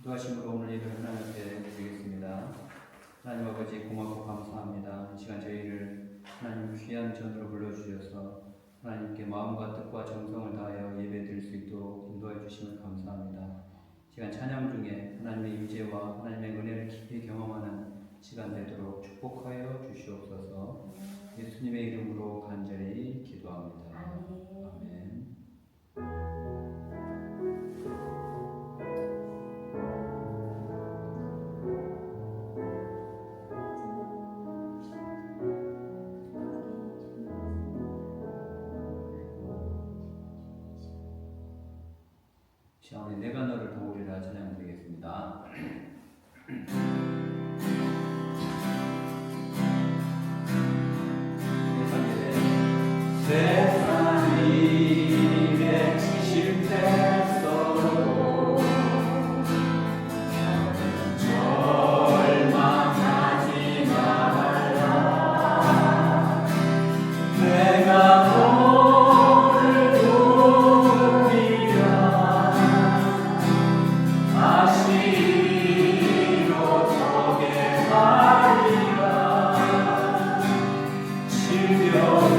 기도하심으로 오늘 예배를 하나님 앞에 드리겠습니다. 하나님 아버지 고맙고 감사합니다. 이 시간 저희를 하나님 귀한 전으로 불러주셔서 하나님께 마음과 뜻과 정성을 다하여 예배 드릴 수 있도록 인도해 주심을 감사합니다. 이 시간 찬양 중에 하나님의 임재와 하나님의 은혜를 깊이 경험하는 시간 되도록 축복하여 주시옵소서. 예수님의 이름으로 간절히 기도합니다. 아멘. 시원히 내가 너를 도우리라 찬양드리겠습니다. 세상이 실패했어도 절망하지 말라. 내가 너를 도우리라. 아시리로 적에 하리라. 질병으로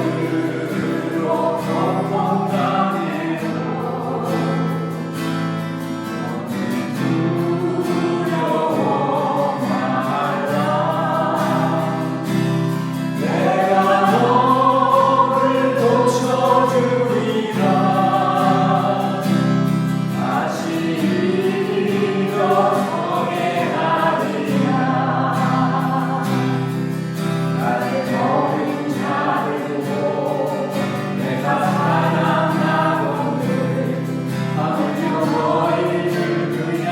고통당해도 너는 두려워 말라. 내가 너를 고쳐주리라. 아시리로 적에 하리라. 나를 버린 자를 보고 내가 사랑하거늘 하물며 너희를 그냥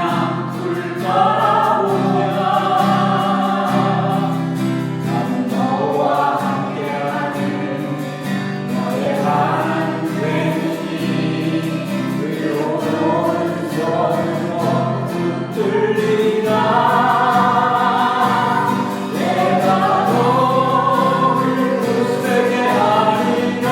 둘까보냐. 나는 너와 함께하는 너의 하나님 되니 의로운 손으로 붙들리라. 내가 너를 굳세게 하리라.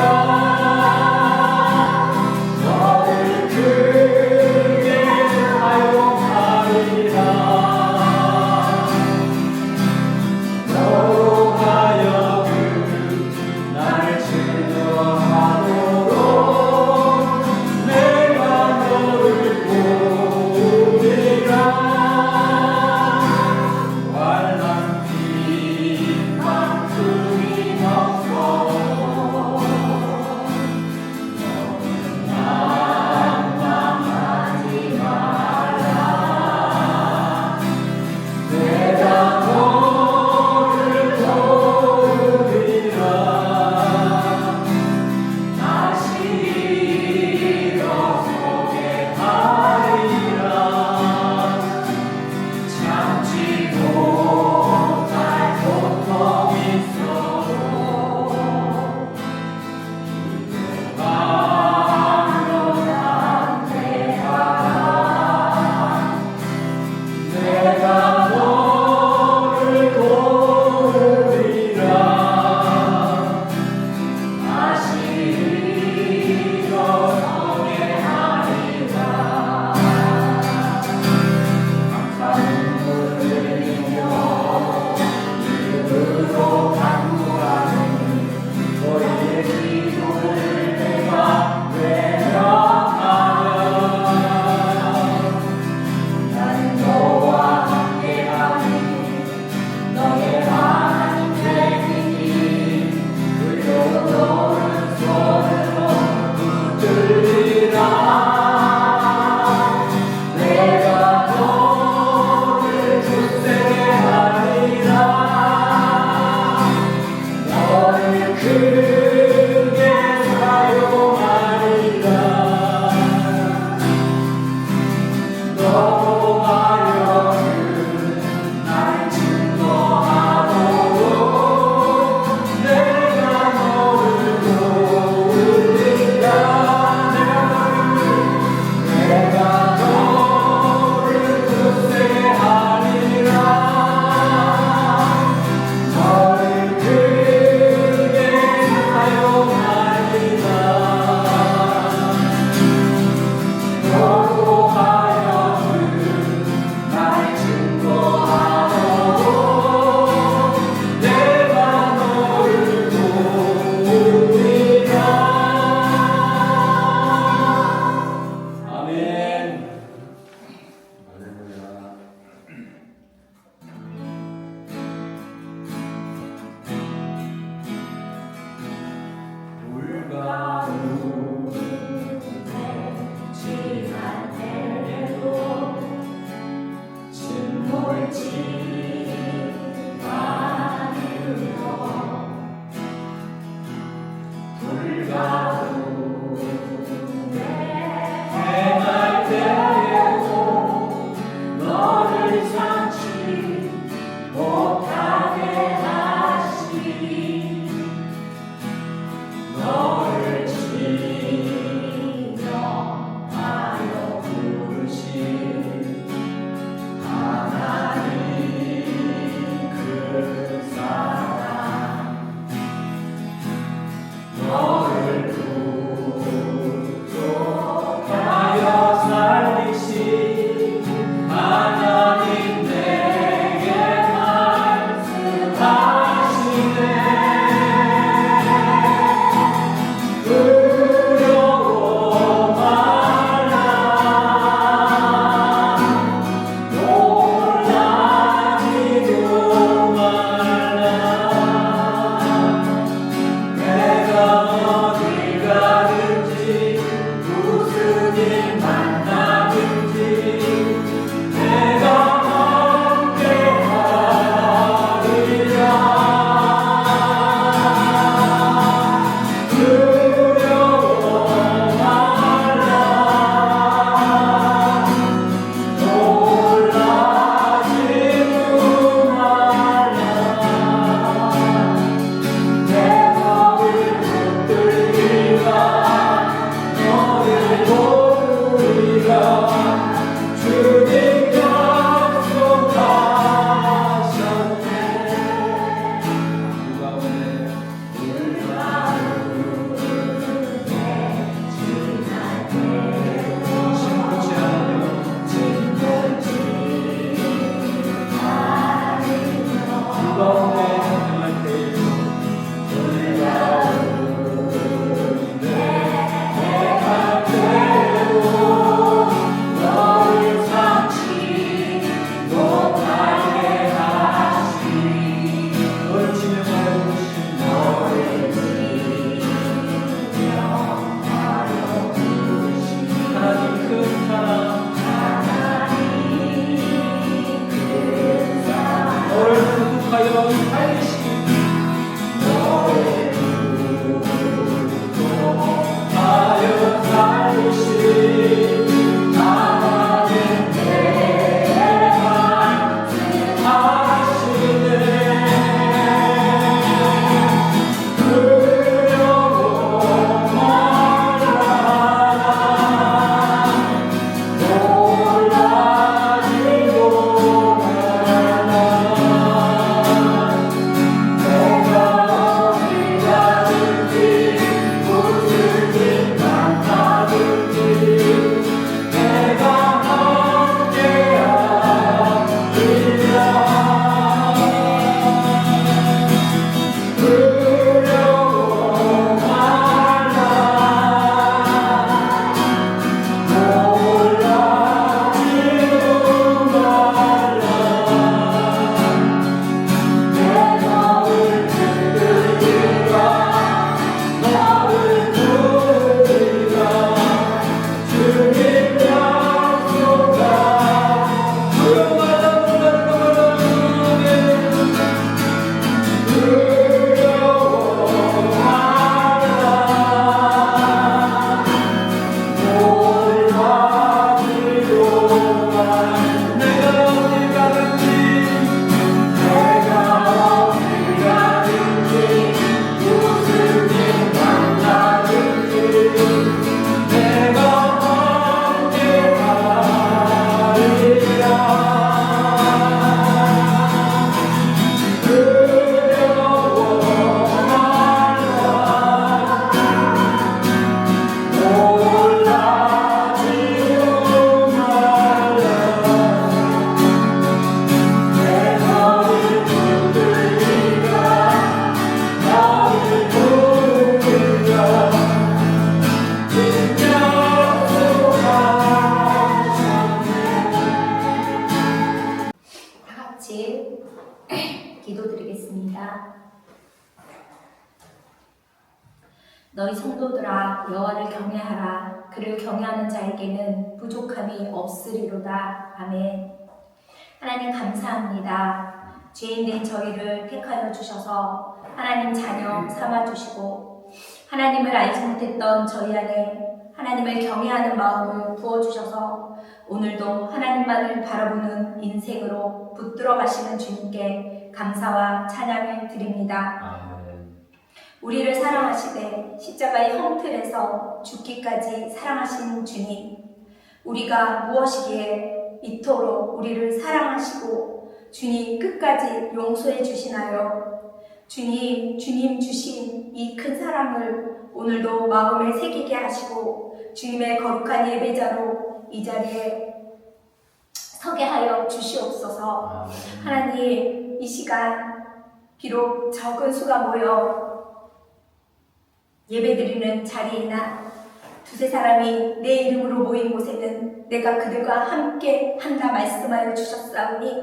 너를 크게 사용하리라. 너로 하여금 나를 증거하도록 내가 너를 도우리라. 환난 빈만큼이 없어 너는 난감하지 말라. 내가 너를 도우리라. 아시리로 속에 하리라. 참지 못할 고통이 있어도 기도하며 담대하라. 내가 너를 도우리라. 아시리로 적에 하리라. 감사 눈물을 흘리며 이름으로 간구하는 너희의 기도를 내가 외면하며 나는 너와 함께하니 너의 하나님 되니 의로운 손으로 붙들리라. 내가 너를 굳세게 하리라. 너를 크게 어디 가든지 무슨 일 만나든지 내가 너희 성도들아 여호와를 경외하라. 그를 경외하는 자에게는 부족함이 없으리로다. 아멘. 하나님 감사합니다. 죄인된 저희를 택하여 주셔서 하나님 자녀 삼아주시고 하나님을 알지 못했던 저희 안에 하나님을 경외하는 마음을 부어주셔서 오늘도 하나님만을 바라보는 인생으로 붙들어 가시는 주님께 감사와 찬양을 드립니다. 아멘. 우리를 사랑하시되 십자가의 형틀에서 죽기까지 사랑하신 주님, 우리가 무엇이기에 이토록 우리를 사랑하시고 주님 끝까지 용서해 주시나요? 주님 주신 이 큰 사랑을 오늘도 마음에 새기게 하시고 주님의 거룩한 예배자로 이 자리에 서게 하여 주시옵소서. 하나님, 이 시간 비록 적은 수가 모여 예배드리는 자리이나 두세 사람이 내 이름으로 모인 곳에는 내가 그들과 함께 한다 말씀하여 주셨사오니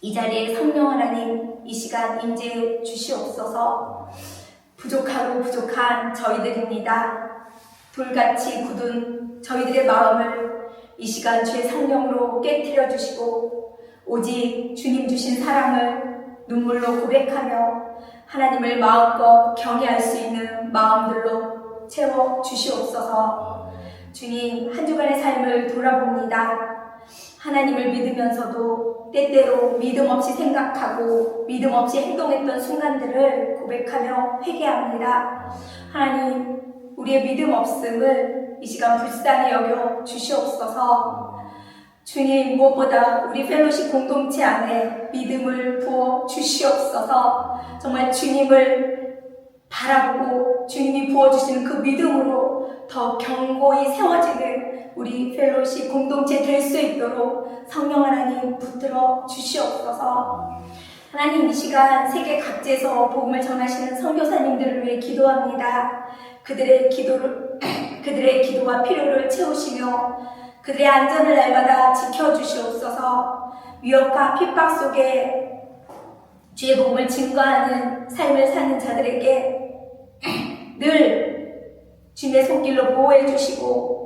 이 자리에 성령 하나님 이 시간 임재해 주시옵소서. 부족하고 부족한 저희들입니다. 돌같이 굳은 저희들의 마음을 이 시간 주의 성령으로 깨트려 주시고 오직 주님 주신 사랑을 눈물로 고백하며 하나님을 마음껏 경외할 수 있는 마음들로 채워 주시옵소서. 주님, 한 주간의 삶을 돌아봅니다. 하나님을 믿으면서도 때때로 믿음 없이 생각하고 믿음 없이 행동했던 순간들을 고백하며 회개합니다. 하나님, 우리의 믿음 없음을 이 시간 불쌍히 여겨 주시옵소서. 주님, 무엇보다 우리 펠로십 공동체 안에 믿음을 부어 주시옵소서. 정말 주님을 바라보고 주님이 부어주시는 그 믿음으로 더 견고히 세워지는 우리 펠로십 공동체 될 수 있도록 성령 하나님 붙들어 주시옵소서. 하나님, 이 시간 세계 각지에서 복음을 전하시는 선교사님들을 위해 기도합니다. 그들의 기도와 필요를 채우시며 그들의 안전을 날마다 지켜주시옵소서. 위협과 핍박 속에 주의 복음을 증거하는 삶을 사는 자들에게 늘 주님의 손길로 보호해 주시고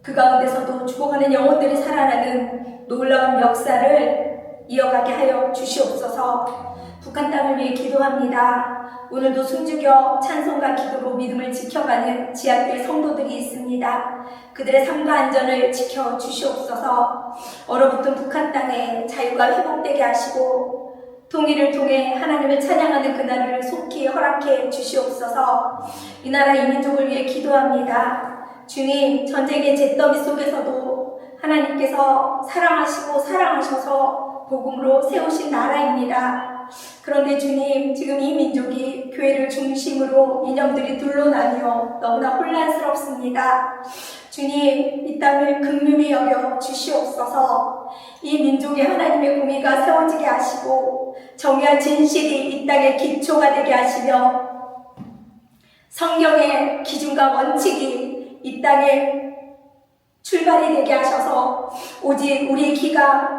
그 가운데서도 죽어가는 영혼들이 살아나는 놀라운 역사를 이어가게 하여 주시옵소서. 북한 땅을 위해 기도합니다. 오늘도 숨죽여 찬송과 기도로 믿음을 지켜가는 지하교회 성도들이 있습니다. 그들의 삶과 안전을 지켜주시옵소서. 얼어붙은 북한 땅에 자유가 회복되게 하시고 통일을 통해 하나님을 찬양하는 그날을 속히 허락해 주시옵소서. 이 나라 이 민족을 위해 기도합니다. 주님, 전쟁의 잿더미 속에서도 하나님께서 사랑하시고 사랑하셔서 복음으로 세우신 나라입니다. 그런데 주님, 지금 이 민족이 교회를 중심으로 이념들이 둘러나뉘어 너무나 혼란스럽습니다. 주님, 이 땅을 긍휼히 여겨 주시옵소서. 이 민족의 하나님의 공의가 세워지게 하시고 정의와 진실이 이 땅의 기초가 되게 하시며 성경의 기준과 원칙이 이 땅에 출발이 되게 하셔서 오직 우리의 귀가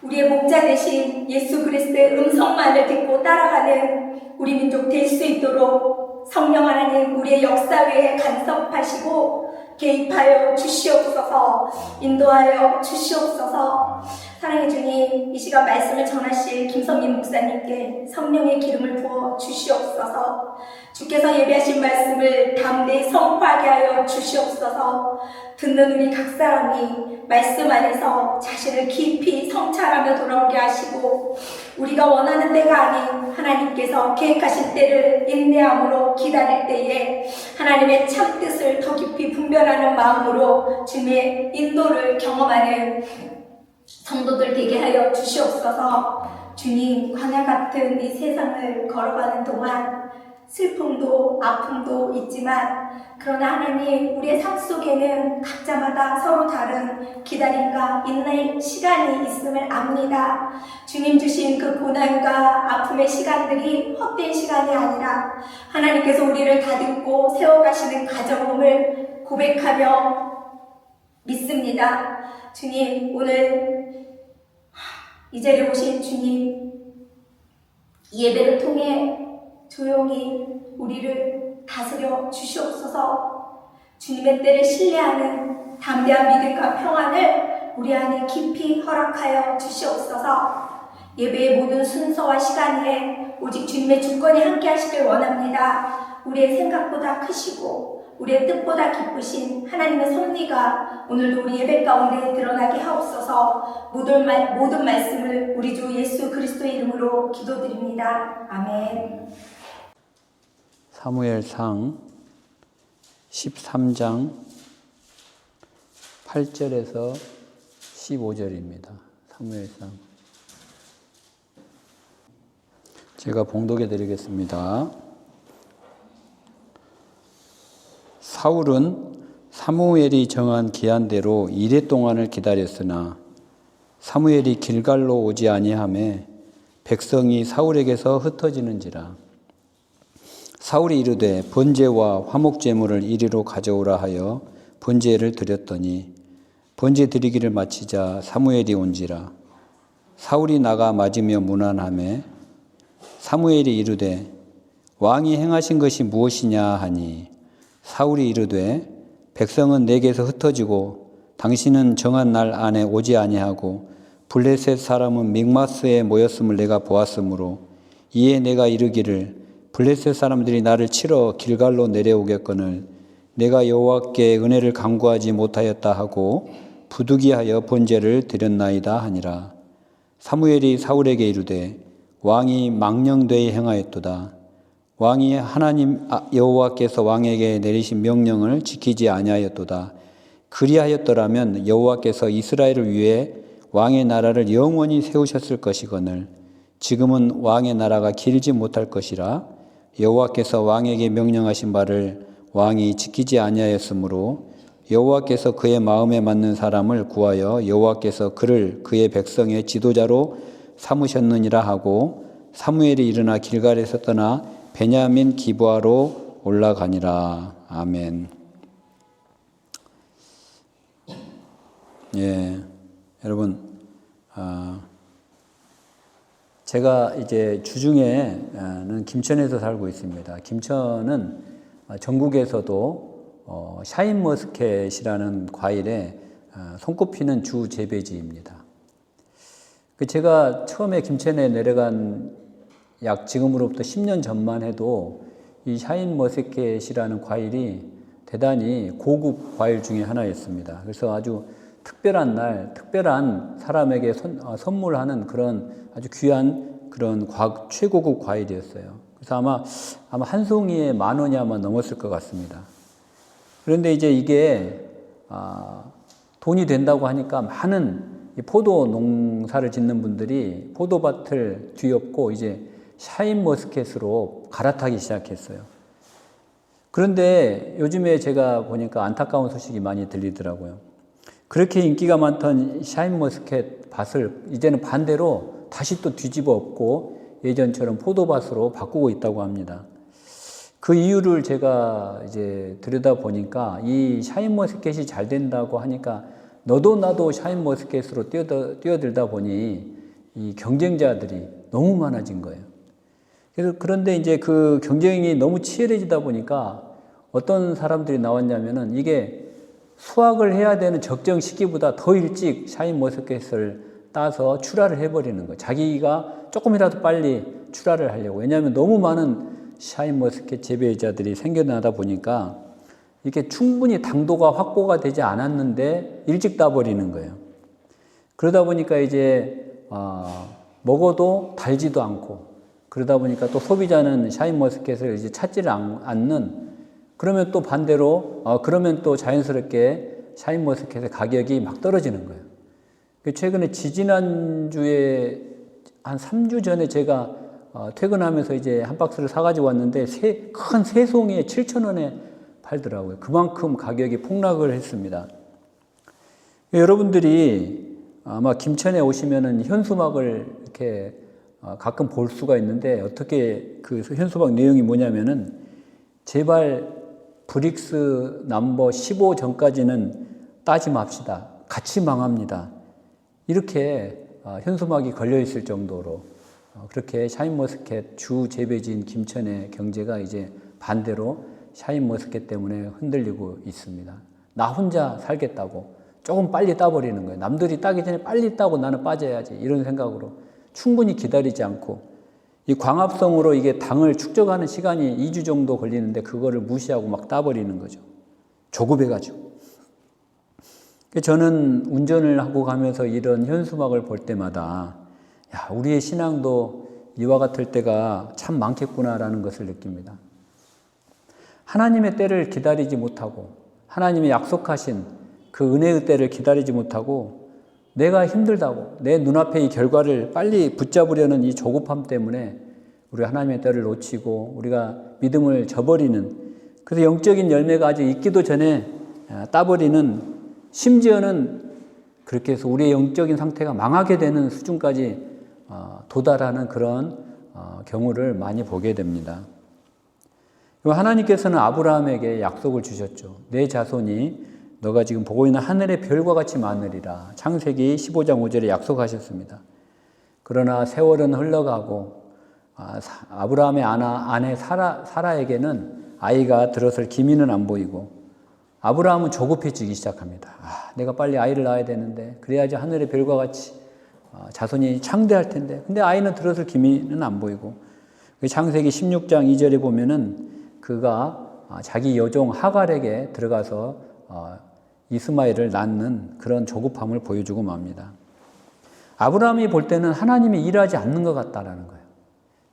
우리의 목자 되신 예수 그리스도의 음성만을 듣고 따라가는 우리 민족 될 수 있도록 성령 하나님 우리의 역사에 간섭하시고 개입하여 주시옵소서. 인도하여 주시옵소서. 사랑의 주님, 이 시간 말씀을 전하실 김성민 목사님께 성령의 기름을 부어 주시옵소서. 주께서 예배하신 말씀을 담대히 선포하게 하여 주시옵소서. 듣는 우리 각 사람이 말씀 안에서 자신을 깊이 성찰하며 돌아오게 하시고 우리가 원하는 때가 아닌 하나님께서 계획하신 때를 인내함으로 기다릴 때에 하나님의 참 뜻을 더 깊이 분별하는 마음으로 주님의 인도를 경험하는 성도들 되게 하여 주시옵소서. 주님, 광야 같은 이 세상을 걸어가는 동안 슬픔도 아픔도 있지만 그러나 하나님, 우리의 삶 속에는 각자마다 서로 다른 기다림과 인내의 시간이 있음을 압니다. 주님 주신 그 고난과 아픔의 시간들이 헛된 시간이 아니라 하나님께서 우리를 다듬고 세워가시는 과정임을 고백하며 믿습니다. 주님, 오늘 이 자리에 오신 주님, 이 예배를 통해 조용히 우리를 다스려 주시옵소서. 주님의 때를 신뢰하는 담대한 믿음과 평안을 우리 안에 깊이 허락하여 주시옵소서. 예배의 모든 순서와 시간에 오직 주님의 주권이 함께 하시길 원합니다. 우리의 생각보다 크시고 우리의 뜻보다 기쁘신 하나님의 섭리가 오늘도 우리 예배 가운데 드러나게 하옵소서. 모든 말씀을 우리 주 예수 그리스도의 이름으로 기도드립니다. 아멘. 사무엘상 13장 8절에서 15절입니다. 사무엘상. 제가 봉독해 드리겠습니다. 사울은 사무엘이 정한 기한대로 이레 동안을 기다렸으나 사무엘이 길갈로 오지 아니하매 백성이 사울에게서 흩어지는지라. 사울이 이르되 번제와 화목제물을 이리로 가져오라 하여 번제를 드렸더니 번제 드리기를 마치자 사무엘이 온지라. 사울이 나가 맞으며 문안하매 사무엘이 이르되 왕이 행하신 것이 무엇이냐 하니 사울이 이르되 백성은 내게서 흩어지고 당신은 정한 날 안에 오지 아니하고 블레셋 사람은 믹마스에 모였음을 내가 보았으므로 이에 내가 이르기를 블레셋 사람들이 나를 치러 길갈로 내려오겠거늘 내가 여호와께 은혜를 간구하지 못하였다 하고 부득이하여 번제를 드렸나이다 하니라. 사무엘이 사울에게 이르되 왕이 망령되이 행하였도다. 왕이 하나님 여호와께서 왕에게 내리신 명령을 지키지 아니하였도다. 그리하였더라면 여호와께서 이스라엘을 위해 왕의 나라를 영원히 세우셨을 것이거늘 지금은 왕의 나라가 길지 못할 것이라. 여호와께서 왕에게 명령하신 바를 왕이 지키지 아니하였으므로 여호와께서 그의 마음에 맞는 사람을 구하여 여호와께서 그를 그의 백성의 지도자로 삼으셨느니라 하고 사무엘이 일어나 길갈에서 떠나 베냐민 기브아로 올라가니라. 아멘. 예, 여러분, 제가 이제 주중에는 김천에서 살고 있습니다. 김천은 전국에서도 샤인머스켓이라는 과일에 손꼽히는 주 재배지입니다. 제가 처음에 김천에 내려간 약 지금으로부터 10년 전만 해도 이 샤인머스켓이라는 과일이 대단히 고급 과일 중에 하나였습니다. 그래서 아주 특별한 날, 특별한 사람에게 선물하는 그런 아주 귀한 그런 최고급 과일이었어요. 그래서 아마 한 송이에 10,000원이 아마 넘었을 것 같습니다. 그런데 이제 이게 돈이 된다고 하니까 많은 포도 농사를 짓는 분들이 포도밭을 뒤엎고 이제 샤인머스켓으로 갈아타기 시작했어요. 그런데 요즘에 제가 보니까 안타까운 소식이 많이 들리더라고요. 그렇게 인기가 많던 샤인머스켓 밭을 이제는 반대로 다시 또 뒤집어 엎고 예전처럼 포도밭으로 바꾸고 있다고 합니다. 그 이유를 제가 이제 들여다보니까 이 샤인머스켓이 잘 된다고 하니까 너도 나도 샤인머스켓으로 뛰어들다 보니 이 경쟁자들이 너무 많아진 거예요. 그런데 이제 그 경쟁이 너무 치열해지다 보니까 어떤 사람들이 나왔냐면은 이게 수확을 해야 되는 적정 시기보다 더 일찍 샤인머스켓을 따서 출하를 해버리는 거예요. 자기가 조금이라도 빨리 출하를 하려고. 왜냐하면 너무 많은 샤인머스켓 재배자들이 생겨나다 보니까 이게 충분히 당도가 확보가 되지 않았는데 일찍 따버리는 거예요. 그러다 보니까 이제 먹어도 달지도 않고 그러다 보니까 또 소비자는 샤인머스켓을 이제 찾지를 않는. 그러면 또 반대로 그러면 또 자연스럽게 샤인머스켓의 가격이 막 떨어지는 거예요. 최근에 지지난주에 한 3주 전에 제가 퇴근하면서 이제 한 박스를 사가지고 왔는데 큰 세 송이에 7,000원에 팔더라고요. 그만큼 가격이 폭락을 했습니다. 여러분들이 아마 김천에 오시면은 현수막을 이렇게 가끔 볼 수가 있는데 어떻게 그 현수막 내용이 뭐냐면은 제발 브릭스 넘버 15 전까지는 따지 맙시다. 같이 망합니다. 이렇게 현수막이 걸려 있을 정도로 그렇게 샤인머스켓 주 재배지인 김천의 경제가 이제 반대로 샤인머스켓 때문에 흔들리고 있습니다. 나 혼자 살겠다고 조금 빨리 따버리는 거예요. 남들이 따기 전에 빨리 따고 나는 빠져야지 이런 생각으로 충분히 기다리지 않고 이 광합성으로 이게 당을 축적하는 시간이 2주 정도 걸리는데 그거를 무시하고 막 따버리는 거죠. 조급해가지고. 저는 운전을 하고 가면서 이런 현수막을 볼 때마다 야, 우리의 신앙도 이와 같을 때가 참 많겠구나라는 것을 느낍니다. 하나님의 때를 기다리지 못하고 하나님의 약속하신 그 은혜의 때를 기다리지 못하고 내가 힘들다고 내 눈앞에 이 결과를 빨리 붙잡으려는 이 조급함 때문에 우리가 하나님의 때를 놓치고 우리가 믿음을 저버리는, 그래서 영적인 열매가 아직 있기도 전에 따버리는, 심지어는 그렇게 해서 우리의 영적인 상태가 망하게 되는 수준까지 도달하는 그런 경우를 많이 보게 됩니다. 하나님께서는 아브라함에게 약속을 주셨죠. 내 자손이 너가 지금 보고 있는 하늘의 별과 같이 많으리라. 창세기 15장 5절에 약속하셨습니다. 그러나 세월은 흘러가고 아브라함의 아내 사라에게는 아이가 들어설 기미는 안 보이고 아브라함은 조급해지기 시작합니다. 내가 빨리 아이를 낳아야 되는데 그래야지 하늘의 별과 같이 자손이 창대할 텐데 근데 아이는 들어설 기미는 안 보이고 창세기 16장 2절에 보면은 그가 자기 여종 하갈에게 들어가서 이스마엘을 낳는 그런 조급함을 보여주고 맙니다. 아브라함이 볼 때는 하나님이 일하지 않는 것 같다라는 거예요.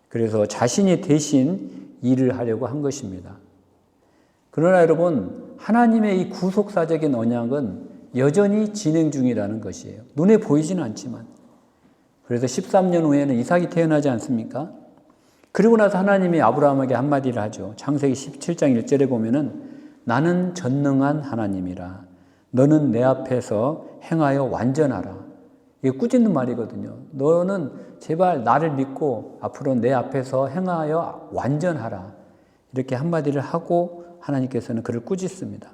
그래서 자신이 대신 일을 하려고 한 것입니다. 그러나 여러분, 하나님의 이 구속사적인 언약은 여전히 진행 중이라는 것이에요. 눈에 보이지는 않지만. 그래서 13년 후에는 이삭이 태어나지 않습니까? 그리고 나서 하나님이 아브라함에게 한마디를 하죠. 창세기 17장 1절에 보면은 나는 전능한 하나님이라. 너는 내 앞에서 행하여 완전하라. 이게 꾸짖는 말이거든요. 너는 제발 나를 믿고 앞으로 내 앞에서 행하여 완전하라. 이렇게 한마디를 하고 하나님께서는 그를 꾸짖습니다.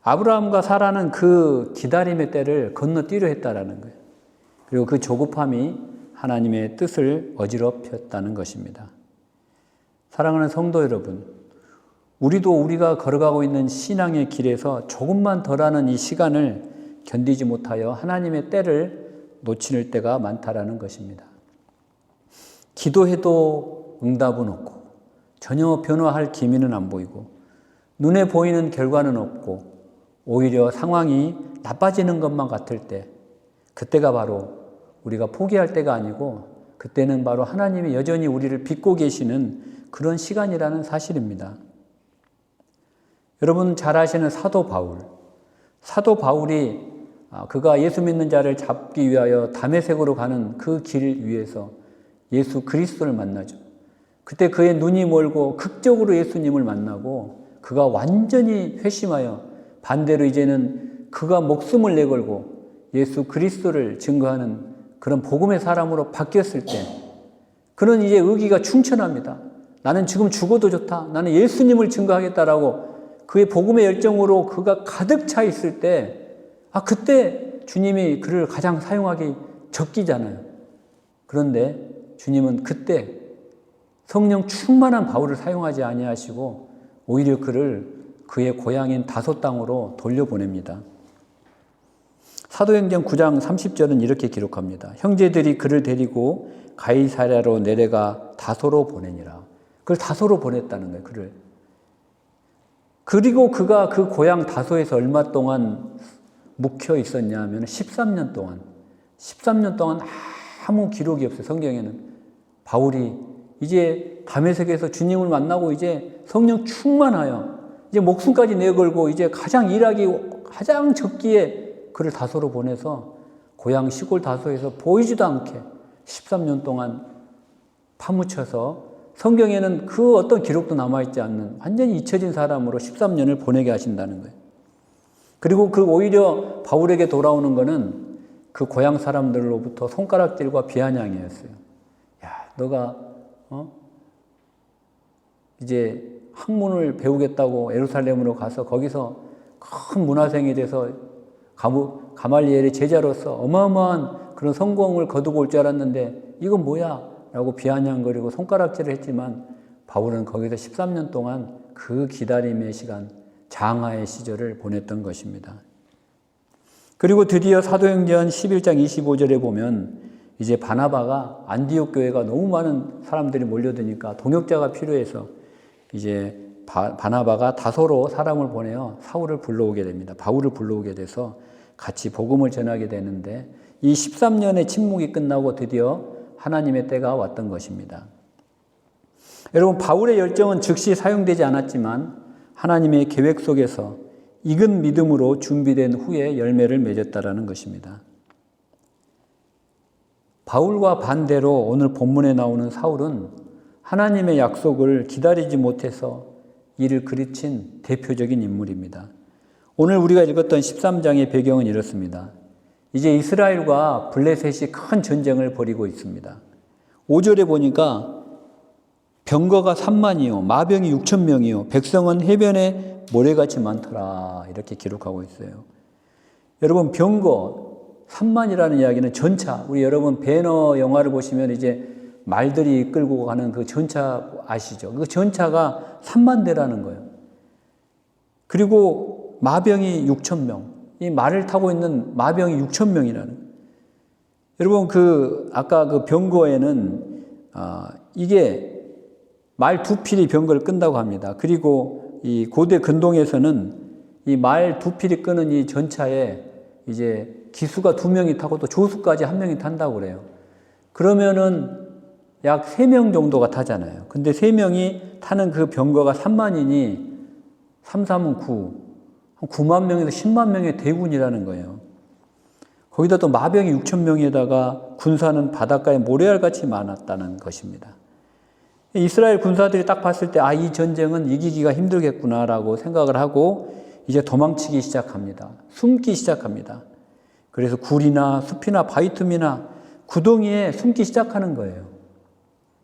아브라함과 사라는 그 기다림의 때를 건너뛰려 했다라는 거예요. 그리고 그 조급함이 하나님의 뜻을 어지럽혔다는 것입니다. 사랑하는 성도 여러분, 우리도 우리가 걸어가고 있는 신앙의 길에서 조금만 덜하는 이 시간을 견디지 못하여 하나님의 때를 놓치는 때가 많다라는 것입니다. 기도해도 응답은 없고 전혀 변화할 기미는 안 보이고 눈에 보이는 결과는 없고 오히려 상황이 나빠지는 것만 같을 때 그때가 바로 우리가 포기할 때가 아니고 그때는 바로 하나님이 여전히 우리를 믿고 계시는 그런 시간이라는 사실입니다. 여러분 잘 아시는 사도 바울이 그가 예수 믿는 자를 잡기 위하여 다메섹으로 가는 그 길 위에서 예수 그리스도를 만나죠. 그때 그의 눈이 멀고 극적으로 예수님을 만나고 그가 완전히 회심하여 반대로 이제는 그가 목숨을 내걸고 예수 그리스도를 증거하는 그런 복음의 사람으로 바뀌었을 때 그는 이제 의기가 충천합니다. 나는 지금 죽어도 좋다. 나는 예수님을 증거하겠다라고 그의 복음의 열정으로 그가 가득 차 있을 때 그때 주님이 그를 가장 사용하기 적기잖아요. 그런데 주님은 그때 성령 충만한 바울을 사용하지 아니하시고 오히려 그를 그의 고향인 다소 땅으로 돌려보냅니다. 사도행전 9장 30절은 이렇게 기록합니다. 형제들이 그를 데리고 가이사랴로 내려가 다소로 보내니라. 그걸 다소로 보냈다는 거예요. 그를. 그리고 그가 그 고향 다소에서 얼마 동안 묵혀 있었냐 하면 13년 동안 아무 기록이 없어요. 성경에는. 바울이 이제 다메섹에서 주님을 만나고 이제 성령 충만하여 이제 목숨까지 내걸고 이제 가장 일하기 가장 적기에 그를 다소로 보내서 고향 시골 다소에서 보이지도 않게 13년 동안 파묻혀서 성경에는 그 어떤 기록도 남아있지 않는 완전히 잊혀진 사람으로 13년을 보내게 하신다는 거예요. 그리고 그 오히려 바울에게 돌아오는 거는 그 고향 사람들로부터 손가락질과 비아냥이었어요. 야, 너가 이제 학문을 배우겠다고 예루살렘으로 가서 거기서 큰 문화생이 돼서 가말리엘의 제자로서 어마어마한 그런 성공을 거두고 올 줄 알았는데 이건 뭐야? 라고 비아냥거리고 손가락질을 했지만 바울은 거기서 13년 동안 그 기다림의 시간, 장하의 시절을 보냈던 것입니다. 그리고 드디어 사도행전 11장 25절에 보면 이제 바나바가 안디옥 교회가 너무 많은 사람들이 몰려드니까 동역자가 필요해서 이제 바나바가 다소로 사람을 보내어 사울을 불러오게 됩니다. 바울을 불러오게 돼서 같이 복음을 전하게 되는데 이 13년의 침묵이 끝나고 드디어 하나님의 때가 왔던 것입니다. 여러분 바울의 열정은 즉시 사용되지 않았지만 하나님의 계획 속에서 익은 믿음으로 준비된 후에 열매를 맺었다라는 것입니다. 바울과 반대로 오늘 본문에 나오는 사울은 하나님의 약속을 기다리지 못해서 이를 그르친 대표적인 인물입니다. 오늘 우리가 읽었던 13장의 배경은 이렇습니다. 이제 이스라엘과 블레셋이 큰 전쟁을 벌이고 있습니다. 5절에 보니까 병거가 3만이요 마병이 6,000명이요 백성은 해변에 모래같이 많더라 이렇게 기록하고 있어요. 여러분 병거 3만이라는 이야기는 전차 우리 여러분 배너 영화를 보시면 이제 말들이 끌고 가는 그 전차 아시죠? 그 전차가 3만 대라는 거예요. 그리고 마병이 6천 명. 이 말을 타고 있는 마병이 6천 명이라는 거예요. 여러분 아까 그 병거에는 이게 말 2필이 병거를 끈다고 합니다. 그리고 이 고대 근동에서는 이 말 2필이 끄는 이 전차에 이제 기수가 2명이 타고 또 조수까지 1명이 탄다고 그래요. 그러면은 약 3명 정도가 타잖아요. 근데 3명이 타는 그 병거가 3만이니 3, 3은 9. 한 9만 명에서 10만 명의 대군이라는 거예요. 거기다 또 마병이 6천 명에다가 군사는 바닷가에 모래알같이 많았다는 것입니다. 이스라엘 군사들이 딱 봤을 때 이 전쟁은 이기기가 힘들겠구나라고 생각을 하고 이제 도망치기 시작합니다. 숨기 시작합니다. 그래서 굴이나 숲이나 바위 틈이나 구덩이에 숨기 시작하는 거예요.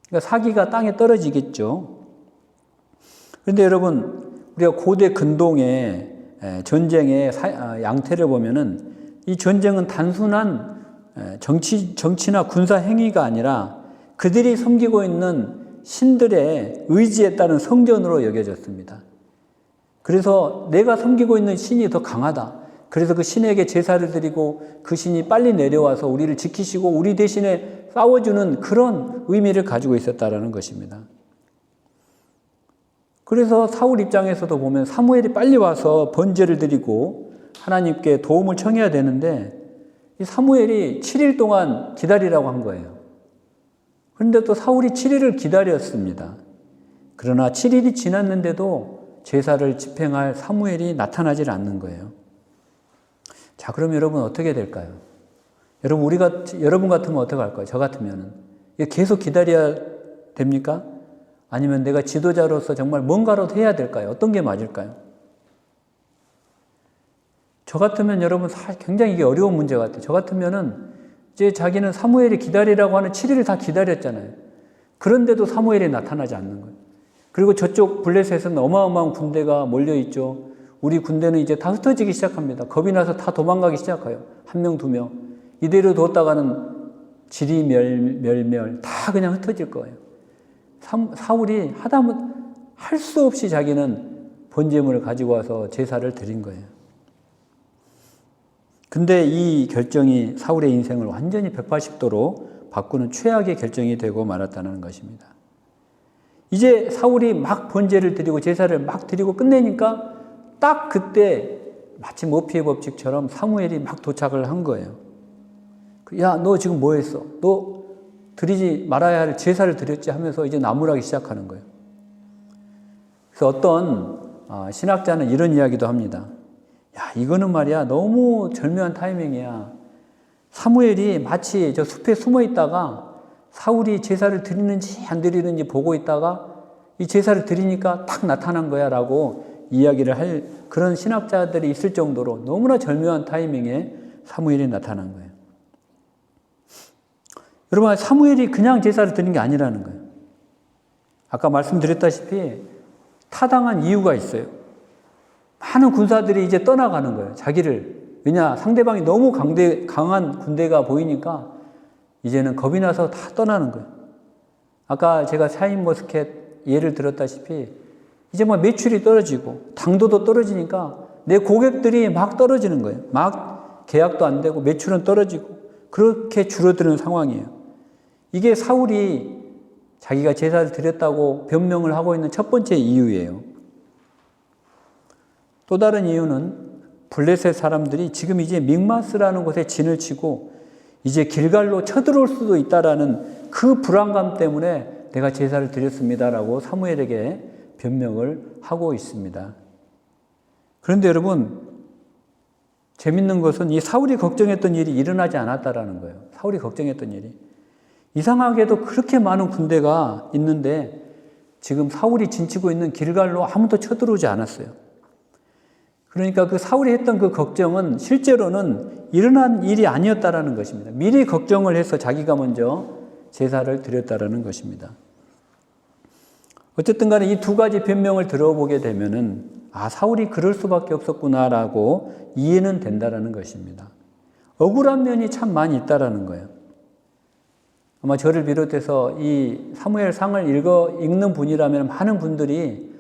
그러니까 사기가 땅에 떨어지겠죠. 그런데 여러분, 우리가 고대 근동의 전쟁의 양태를 보면은 이 전쟁은 단순한 정치나 군사 행위가 아니라 그들이 섬기고 있는 신들의 의지에 따른 성전으로 여겨졌습니다. 그래서 내가 섬기고 있는 신이 더 강하다. 그래서 그 신에게 제사를 드리고 그 신이 빨리 내려와서 우리를 지키시고 우리 대신에 싸워주는 그런 의미를 가지고 있었다라는 것입니다. 그래서 사울 입장에서도 보면 사무엘이 빨리 와서 번제를 드리고 하나님께 도움을 청해야 되는데 이 사무엘이 7일 동안 기다리라고 한 거예요. 그런데 또 사울이 7일을 기다렸습니다. 그러나 7일이 지났는데도 제사를 집행할 사무엘이 나타나질 않는 거예요. 자, 그럼 여러분 어떻게 될까요? 여러분 같으면 어떻게 할까요? 저 같으면은 계속 기다려야 됩니까? 아니면 내가 지도자로서 정말 뭔가라도 해야 될까요? 어떤 게 맞을까요? 저 같으면 여러분 굉장히 이게 어려운 문제 같아요. 저 같으면은 이제 자기는 사무엘이 기다리라고 하는 7일을 다 기다렸잖아요. 그런데도 사무엘이 나타나지 않는 거예요. 그리고 저쪽 블레셋에서는 어마어마한 군대가 몰려있죠. 우리 군대는 이제 다 흩어지기 시작합니다. 겁이 나서 다 도망가기 시작해요. 1명, 2명. 이대로 뒀다가는 지리멸멸 다 그냥 흩어질 거예요. 사울이 하다못 할 수 없이 자기는 번제물을 가지고 와서 제사를 드린 거예요. 근데 이 결정이 사울의 인생을 완전히 180도로 바꾸는 최악의 결정이 되고 말았다는 것입니다. 이제 사울이 막 번제를 드리고 제사를 막 드리고 끝내니까 딱 그때 마치 머피의 법칙처럼 사무엘이 막 도착을 한 거예요. 야, 너 지금 뭐 했어? 너 드리지 말아야 할 제사를 드렸지 하면서 이제 나무라기 시작하는 거예요. 그래서 어떤 신학자는 이런 이야기도 합니다. 야, 이거는 말이야 너무 절묘한 타이밍이야. 사무엘이 마치 저 숲에 숨어 있다가 사울이 제사를 드리는지 안 드리는지 보고 있다가 이 제사를 드리니까 딱 나타난 거야 라고 이야기를 할 그런 신학자들이 있을 정도로 너무나 절묘한 타이밍에 사무엘이 나타난 거예요. 여러분, 사무엘이 그냥 제사를 드린 게 아니라는 거예요. 아까 말씀드렸다시피 타당한 이유가 있어요. 많은 군사들이 이제 떠나가는 거예요. 자기를. 왜냐, 상대방이 너무 강한 군대가 보이니까 이제는 겁이 나서 다 떠나는 거예요. 아까 제가 샤인머스켓 예를 들었다시피 이제 막 매출이 떨어지고 당도도 떨어지니까 내 고객들이 막 떨어지는 거예요. 막 계약도 안 되고 매출은 떨어지고 그렇게 줄어드는 상황이에요. 이게 사울이 자기가 제사를 드렸다고 변명을 하고 있는 첫 번째 이유예요. 또 다른 이유는 블레셋 사람들이 지금 이제 믹마스라는 곳에 진을 치고 이제 길갈로 쳐들어올 수도 있다라는 그 불안감 때문에 내가 제사를 드렸습니다라고 사무엘에게 변명을 하고 있습니다. 그런데 여러분, 재밌는 것은 이 사울이 걱정했던 일이 일어나지 않았다라는 거예요. 사울이 걱정했던 일이. 이상하게도 그렇게 많은 군대가 있는데 지금 사울이 진치고 있는 길갈로 아무도 쳐들어오지 않았어요. 그러니까 그 사울이 했던 그 걱정은 실제로는 일어난 일이 아니었다라는 것입니다. 미리 걱정을 해서 자기가 먼저 제사를 드렸다라는 것입니다. 어쨌든 간에 이 두 가지 변명을 들어보게 되면은 사울이 그럴 수밖에 없었구나라고 이해는 된다라는 것입니다. 억울한 면이 참 많이 있다라는 거예요. 아마 저를 비롯해서 이 사무엘상을 읽는 분이라면 많은 분들이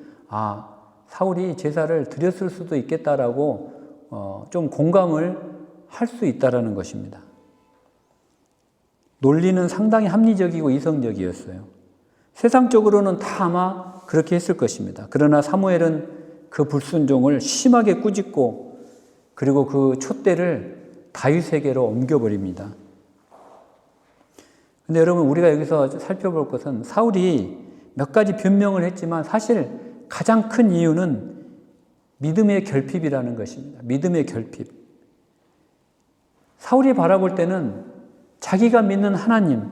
사울이 제사를 드렸을 수도 있겠다라고 좀 공감을 할 수 있다라는 것입니다. 논리는 상당히 합리적이고 이성적이었어요. 세상적으로는 다 아마 그렇게 했을 것입니다. 그러나 사무엘은 그 불순종을 심하게 꾸짖고 그리고 그 촛대를 다윗에게로 옮겨버립니다. 근데 여러분, 우리가 여기서 살펴볼 것은 사울이 몇 가지 변명을 했지만 사실 가장 큰 이유는 믿음의 결핍이라는 것입니다. 믿음의 결핍. 사울이 바라볼 때는 자기가 믿는 하나님,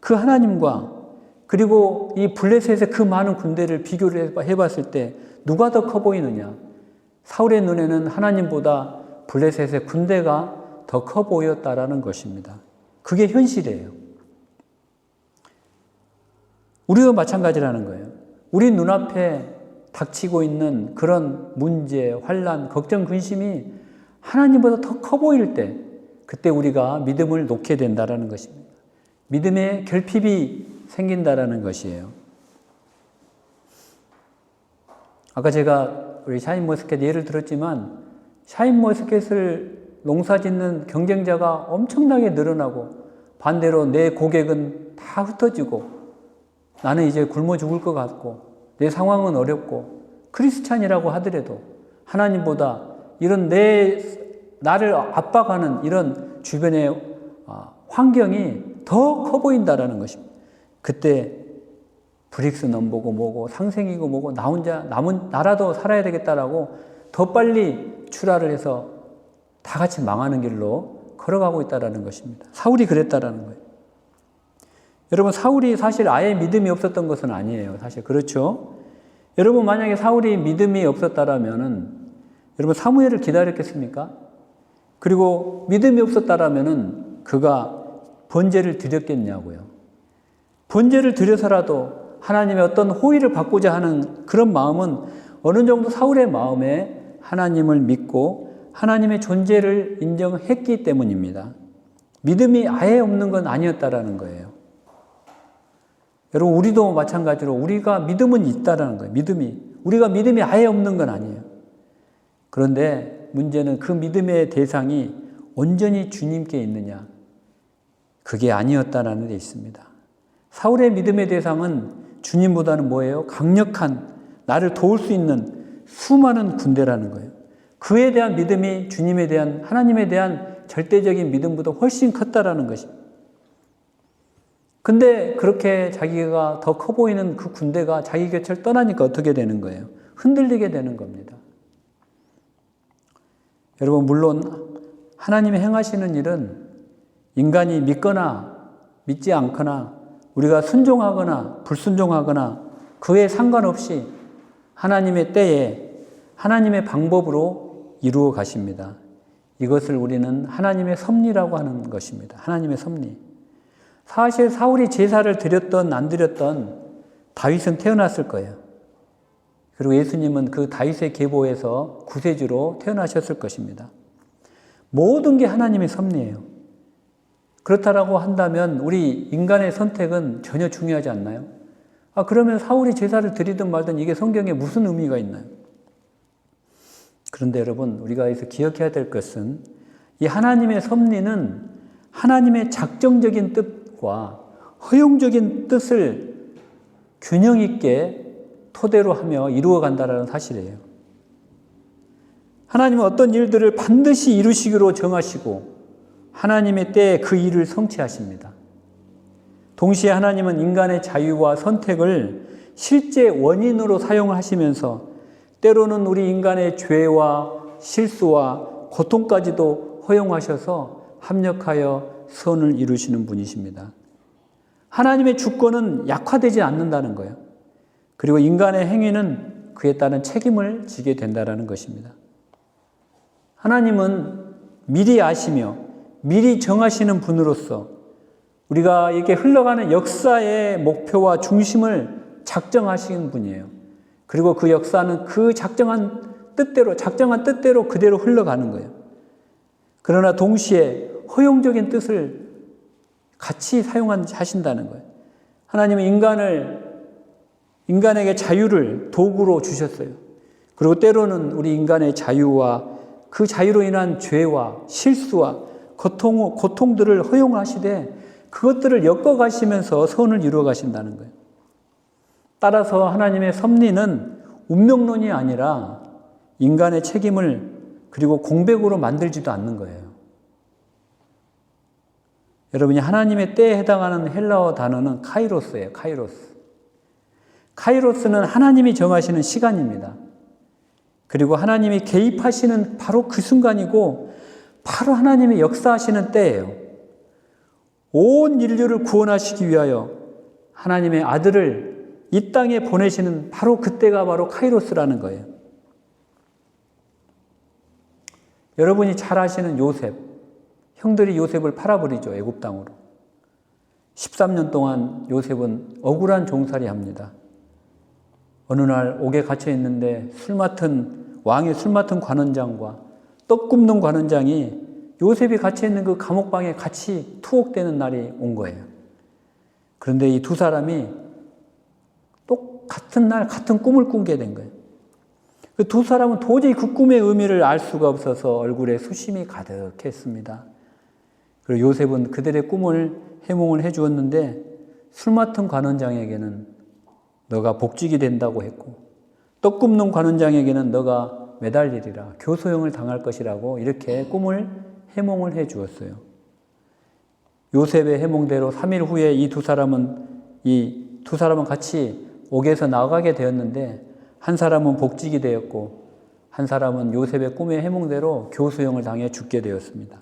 그 하나님과 그리고 이 블레셋의 그 많은 군대를 비교를 해봤을 때 누가 더 커 보이느냐? 사울의 눈에는 하나님보다 블레셋의 군대가 더 커 보였다라는 것입니다. 그게 현실이에요. 우리도 마찬가지라는 거예요. 우리 눈앞에 닥치고 있는 그런 문제, 환난, 걱정, 근심이 하나님보다 더 커 보일 때 그때 우리가 믿음을 놓게 된다라는 것입니다. 믿음의 결핍이 생긴다라는 것이에요. 아까 제가 우리 샤인머스켓 예를 들었지만 샤인머스켓을 농사짓는 경쟁자가 엄청나게 늘어나고 반대로 내 고객은 다 흩어지고 나는 이제 굶어 죽을 것 같고 내 상황은 어렵고 크리스찬이라고 하더라도 하나님보다 이런 나를 압박하는 이런 주변의 환경이 더 커 보인다라는 것입니다. 그때 브릭스 넘보고 뭐고 상생이고 뭐고 나 혼자 나라도 살아야 되겠다라고 더 빨리 출하를 해서 다 같이 망하는 길로 걸어가고 있다라는 것입니다. 사울이 그랬다라는 거예요. 여러분, 사울이 사실 아예 믿음이 없었던 것은 아니에요. 사실 그렇죠? 여러분, 만약에 사울이 믿음이 없었다라면은 여러분 사무엘을 기다렸겠습니까? 그리고 믿음이 없었다라면은 그가 번제를 드렸겠냐고요. 번제를 드려서라도 하나님의 어떤 호의를 받고자 하는 그런 마음은 어느 정도 사울의 마음에 하나님을 믿고 하나님의 존재를 인정했기 때문입니다. 믿음이 아예 없는 건 아니었다라는 거예요. 여러분, 우리도 마찬가지로 우리가 믿음은 있다라는 거예요. 우리가 믿음이 아예 없는 건 아니에요. 그런데 문제는 그 믿음의 대상이 온전히 주님께 있느냐? 그게 아니었다라는 데 있습니다. 사울의 믿음의 대상은 주님보다는 뭐예요? 강력한, 나를 도울 수 있는 수많은 군대라는 거예요. 그에 대한 믿음이 주님에 대한, 하나님에 대한 절대적인 믿음보다 훨씬 컸다라는 것입니다. 근데 그렇게 자기가 더 커 보이는 그 군대가 자기 곁을 떠나니까 어떻게 되는 거예요? 흔들리게 되는 겁니다. 여러분, 물론 하나님이 행하시는 일은 인간이 믿거나 믿지 않거나 우리가 순종하거나 불순종하거나 그에 상관없이 하나님의 때에 하나님의 방법으로 이루어 가십니다. 이것을 우리는 하나님의 섭리라고 하는 것입니다. 하나님의 섭리. 사실 사울이 제사를 드렸던 안 드렸던 다윗은 태어났을 거예요. 그리고 예수님은 그 다윗의 계보에서 구세주로 태어나셨을 것입니다. 모든 게 하나님의 섭리예요. 그렇다라고 한다면 우리 인간의 선택은 전혀 중요하지 않나요? 그러면 사울이 제사를 드리든 말든 이게 성경에 무슨 의미가 있나요? 그런데 여러분, 우리가 여기서 기억해야 될 것은 이 하나님의 섭리는 하나님의 작정적인 뜻과 허용적인 뜻을 균형 있게 토대로 하며 이루어 간다는 사실이에요. 하나님은 어떤 일들을 반드시 이루시기로 정하시고 하나님의 때에 그 일을 성취하십니다. 동시에 하나님은 인간의 자유와 선택을 실제 원인으로 사용하시면서 때로는 우리 인간의 죄와 실수와 고통까지도 허용하셔서 합력하여 선을 이루시는 분이십니다. 하나님의 주권은 약화되지 않는다는 거예요. 그리고 인간의 행위는 그에 따른 책임을 지게 된다는 것입니다. 하나님은 미리 아시며 미리 정하시는 분으로서 우리가 이렇게 흘러가는 역사의 목표와 중심을 작정하시는 분이에요. 그리고 그 역사는 그 작정한 뜻대로 그대로 흘러가는 거예요. 그러나 동시에 허용적인 뜻을 같이 사용하신다는 거예요. 하나님은 인간에게 자유를 도구로 주셨어요. 그리고 때로는 우리 인간의 자유와 그 자유로 인한 죄와 실수와 고통들을 허용하시되 그것들을 엮어가시면서 선을 이루어 가신다는 거예요. 따라서 하나님의 섭리는 운명론이 아니라 인간의 책임을 그리고 공백으로 만들지도 않는 거예요. 여러분이 하나님의 때에 해당하는 헬라어 단어는 카이로스예요. 카이로스. 카이로스는 하나님이 정하시는 시간입니다. 그리고 하나님이 개입하시는 바로 그 순간이고 바로 하나님이 역사하시는 때예요. 온 인류를 구원하시기 위하여 하나님의 아들을 이 땅에 보내시는 바로 그때가 바로 카이로스라는 거예요. 여러분이 잘 아시는 요셉, 형들이 요셉을 팔아버리죠. 애굽 땅으로. 13년 동안 요셉은 억울한 종살이 합니다. 어느 날 옥에 갇혀 있는데 왕의 술 맡은 관원장과 떡 굽는 관원장이 요셉이 갇혀 있는 그 감옥방에 같이 투옥되는 날이 온 거예요. 그런데 이 두 사람이 똑같은 날 같은 꿈을 꾸게 된 거예요. 그 두 사람은 도저히 그 꿈의 의미를 알 수가 없어서 얼굴에 수심이 가득했습니다. 그리고 요셉은 그들의 꿈을 해몽을 해주었는데 술 맡은 관원장에게는 너가 복직이 된다고 했고 떡 굽는 관원장에게는 너가 매달리리라 교소형을 당할 것이라고 이렇게 꿈을 해몽을 해주었어요. 요셉의 해몽대로 3일 후에 이 두 사람은 같이 옥에서 나가게 되었는데 한 사람은 복직이 되었고 한 사람은 요셉의 꿈의 해몽대로 교수형을 당해 죽게 되었습니다.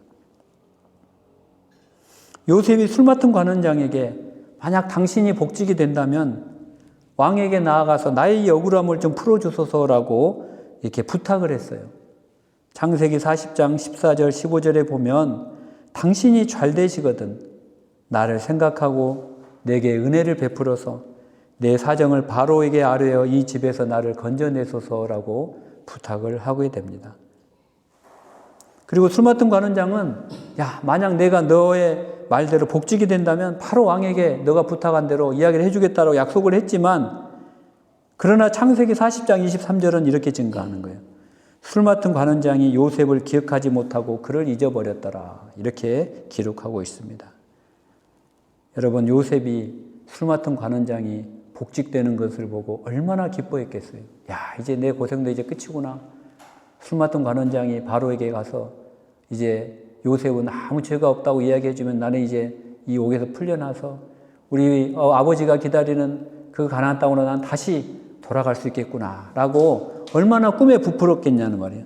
요셉이 술 맡은 관원장에게 만약 당신이 복직이 된다면 왕에게 나아가서 나의 이 억울함을 좀 풀어주소서라고 이렇게 부탁을 했어요. 창세기 40장 14절 15절에 보면 당신이 잘 되시거든 나를 생각하고 내게 은혜를 베풀어서 내 사정을 바로에게 아뢰어 이 집에서 나를 건져내소서라고 부탁을 하게 됩니다. 그리고 술 맡은 관원장은 만약 내가 너의 말대로 복직이 된다면 바로 왕에게 너가 부탁한 대로 이야기를 해주겠다고 약속을 했지만 그러나 창세기 40장 23절은 이렇게 증가하는 거예요. 술 맡은 관원장이 요셉을 기억하지 못하고 그를 잊어버렸더라 이렇게 기록하고 있습니다. 여러분 요셉이 술 맡은 관원장이 복직되는 것을 보고 얼마나 기뻐했겠어요. 이제 내 고생도 이제 끝이구나. 술 맡은 관원장이 바로에게 가서 이제 요셉은 아무 죄가 없다고 이야기해주면 나는 이제 이 옥에서 풀려나서 우리 아버지가 기다리는 그 가나안 땅으로 난 다시 돌아갈 수 있겠구나 라고 얼마나 꿈에 부풀었겠냐는 말이에요.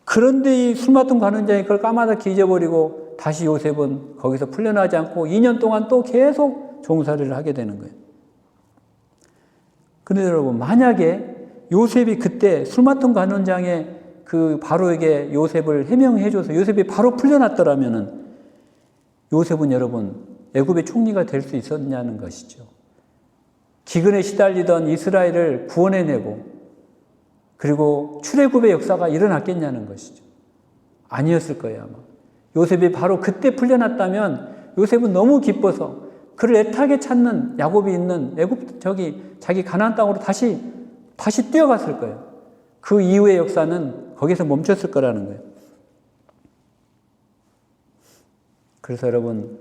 그런데 이 술 맡은 관원장이 그걸 까마득히 잊어버리고 다시 요셉은 거기서 풀려나지 않고 2년 동안 또 계속 종살이를 하게 되는 거예요. 그런데 여러분 만약에 요셉이 그때 술 맡은 관원장의 그 바로에게 요셉을 해명해줘서 요셉이 바로 풀려났더라면은 요셉은 여러분 애굽의 총리가 될 수 있었냐는 것이죠. 기근에 시달리던 이스라엘을 구원해내고 그리고 출애굽의 역사가 일어났겠냐는 것이죠. 아니었을 거예요 아마. 요셉이 바로 그때 풀려났다면 요셉은 너무 기뻐서 그를 애타게 찾는 야곱이 있는 애굽 자기 가나안 땅으로 다시 뛰어갔을 거예요. 그 이후의 역사는 거기서 멈췄을 거라는 거예요. 그래서 여러분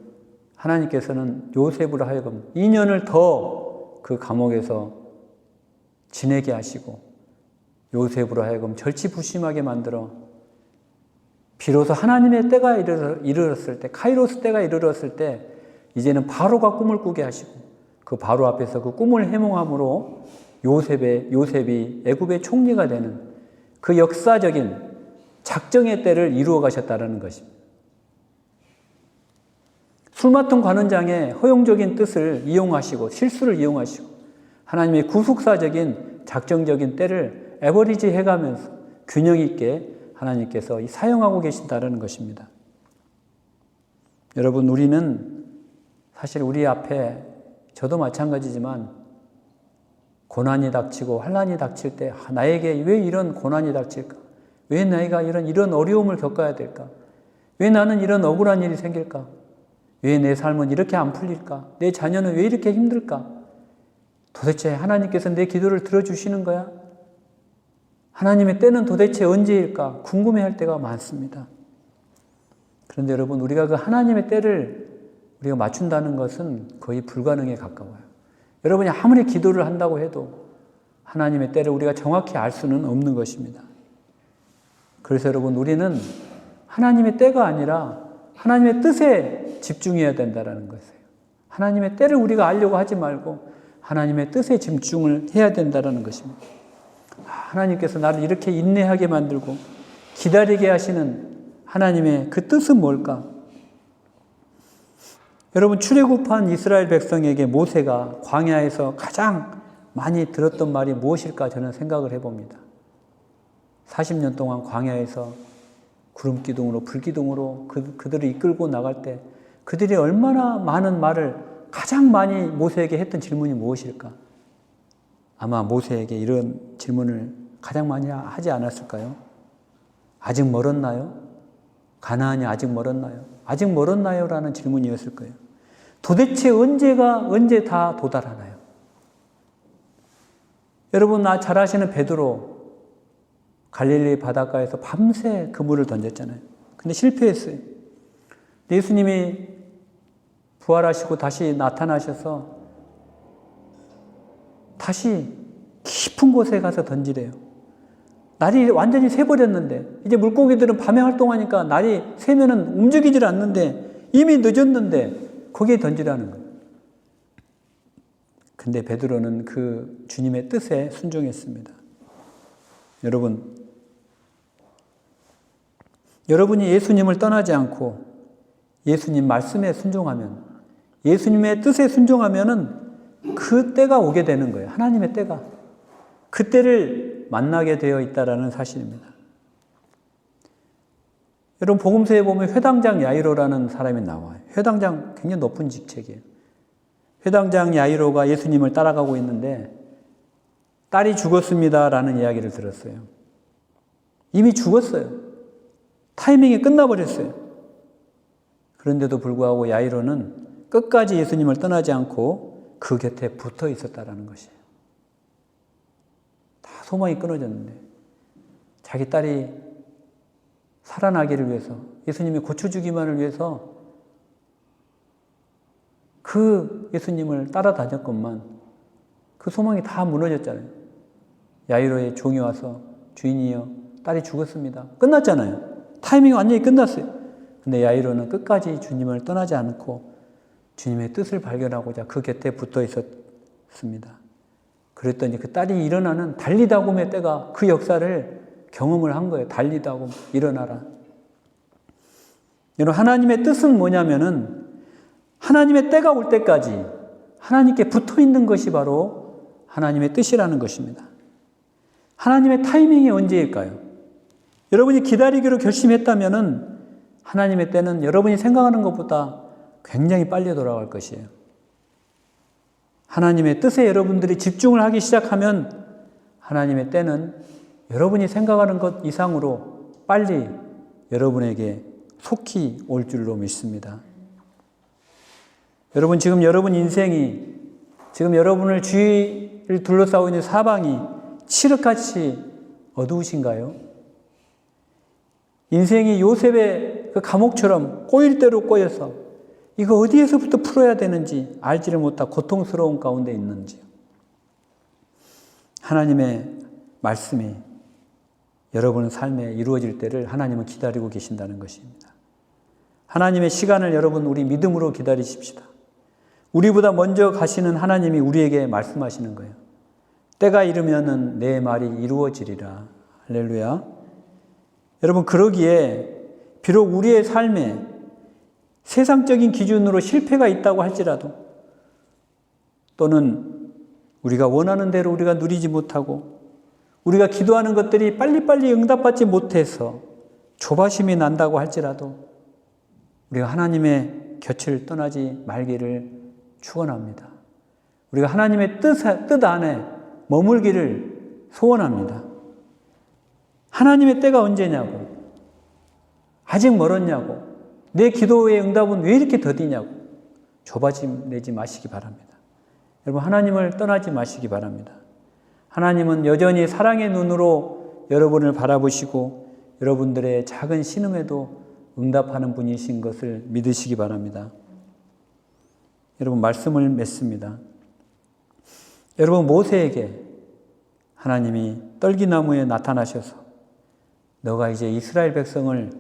하나님께서는 요셉으로 하여금 2년을 더 그 감옥에서 지내게 하시고 요셉으로 하여금 절치부심하게 만들어 비로소 하나님의 때가 이르렀을 때 카이로스 때가 이르렀을 때 이제는 바로가 꿈을 꾸게 하시고 그 바로 앞에서 그 꿈을 해몽함으로 요셉이 애굽의 총리가 되는 그 역사적인 작정의 때를 이루어 가셨다는 것입니다. 술 맡은 관원장의 허용적인 뜻을 이용하시고 실수를 이용하시고 하나님의 구속사적인 작정적인 때를 에버리지 해가면서 균형 있게 하나님께서 사용하고 계신다는 것입니다. 여러분 우리는 사실 우리 앞에 저도 마찬가지지만 고난이 닥치고 환난이 닥칠 때 나에게 왜 이런 고난이 닥칠까? 왜 내가 이런 어려움을 겪어야 될까? 왜 나는 이런 억울한 일이 생길까? 왜 내 삶은 이렇게 안 풀릴까? 내 자녀는 왜 이렇게 힘들까? 도대체 하나님께서 내 기도를 들어주시는 거야? 하나님의 때는 도대체 언제일까? 궁금해할 때가 많습니다. 그런데 여러분, 우리가 그 하나님의 때를 우리가 맞춘다는 것은 거의 불가능에 가까워요. 여러분이 아무리 기도를 한다고 해도 하나님의 때를 우리가 정확히 알 수는 없는 것입니다. 그래서 여러분, 우리는 하나님의 때가 아니라 하나님의 뜻에 집중해야 된다는 것이에요. 하나님의 때를 우리가 알려고 하지 말고 하나님의 뜻에 집중을 해야 된다는 것입니다. 하나님께서 나를 이렇게 인내하게 만들고 기다리게 하시는 하나님의 그 뜻은 뭘까? 여러분, 출애굽한 이스라엘 백성에게 모세가 광야에서 가장 많이 들었던 말이 무엇일까 저는 생각을 해봅니다. 40년 동안 광야에서 구름기둥으로 불기둥으로 그들을 이끌고 나갈 때 그들이 얼마나 많은 말을 가장 많이 모세에게 했던 질문이 무엇일까? 아마 모세에게 이런 질문을 가장 많이 하지 않았을까요? 아직 멀었나요? 가나안이 아직 멀었나요? 아직 멀었나요? 라는 질문이었을 거예요. 도대체 언제 다 도달하나요? 여러분, 잘 아시는 베드로 갈릴리 바닷가에서 밤새 그물을 던졌잖아요. 근데 실패했어요. 예수님이 부활하시고 다시 나타나셔서 다시 깊은 곳에 가서 던지래요. 날이 완전히 새버렸는데 이제 물고기들은 밤에 활동하니까 날이 새면은 움직이질 않는데 이미 늦었는데 거기에 던지라는 거예요. 근데 베드로는 그 주님의 뜻에 순종했습니다. 여러분이 예수님을 떠나지 않고 예수님 말씀에 순종하면, 예수님의 뜻에 순종하면은 그 때가 오게 되는 거예요. 하나님의 때가. 그 때를 만나게 되어 있다라는 사실입니다. 여러분, 복음서에 보면 회당장 야이로라는 사람이 나와요. 회당장 굉장히 높은 직책이에요. 회당장 야이로가 예수님을 따라가고 있는데 딸이 죽었습니다라는 이야기를 들었어요. 이미 죽었어요. 타이밍이 끝나버렸어요. 그런데도 불구하고 야이로는 끝까지 예수님을 떠나지 않고 그 곁에 붙어 있었다라는 것이에요. 다 소망이 끊어졌는데 자기 딸이 살아나기를 위해서, 예수님이 고쳐주기만을 위해서 그 예수님을 따라다녔건만 그 소망이 다 무너졌잖아요. 야이로의 종이 와서 주인이여 딸이 죽었습니다. 끝났잖아요. 타이밍이 완전히 끝났어요. 근데 야이로는 끝까지 주님을 떠나지 않고 주님의 뜻을 발견하고자 그 곁에 붙어 있었습니다. 그랬더니 그 딸이 일어나는 달리다곰의 때가 그 역사를 경험을 한 거예요. 달리다곰 일어나라. 여러분, 하나님의 뜻은 뭐냐면은 하나님의 때가 올 때까지 하나님께 붙어 있는 것이 바로 하나님의 뜻이라는 것입니다. 하나님의 타이밍이 언제일까요? 여러분이 기다리기로 결심했다면은 하나님의 때는 여러분이 생각하는 것보다 굉장히 빨리 돌아갈 것이에요. 하나님의 뜻에 여러분들이 집중을 하기 시작하면 하나님의 때는 여러분이 생각하는 것 이상으로 빨리 여러분에게 속히 올 줄로 믿습니다. 여러분, 지금 여러분 인생이, 지금 여러분을 주위를 둘러싸고 있는 사방이 칠흑같이 어두우신가요? 인생이 요셉의 그 감옥처럼 꼬일 대로 꼬여서 이거 어디에서부터 풀어야 되는지 알지를 못하고 고통스러운 가운데 있는지, 하나님의 말씀이 여러분 삶에 이루어질 때를 하나님은 기다리고 계신다는 것입니다. 하나님의 시간을 여러분 우리 믿음으로 기다리십시다. 우리보다 먼저 가시는 하나님이 우리에게 말씀하시는 거예요. 때가 이르면은 내 말이 이루어지리라. 할렐루야. 여러분, 그러기에 비록 우리의 삶에 세상적인 기준으로 실패가 있다고 할지라도, 또는 우리가 원하는 대로 우리가 누리지 못하고 우리가 기도하는 것들이 빨리빨리 응답받지 못해서 조바심이 난다고 할지라도 우리가 하나님의 곁을 떠나지 말기를 축원합니다. 우리가 하나님의 뜻 안에 머물기를 소원합니다. 하나님의 때가 언제냐고, 아직 멀었냐고, 내 기도의 응답은 왜 이렇게 더디냐고 조바심 내지 마시기 바랍니다. 여러분, 하나님을 떠나지 마시기 바랍니다. 하나님은 여전히 사랑의 눈으로 여러분을 바라보시고 여러분들의 작은 신음에도 응답하는 분이신 것을 믿으시기 바랍니다. 여러분, 말씀을 맺습니다. 여러분, 모세에게 하나님이 떨기나무에 나타나셔서 너가 이제 이스라엘 백성을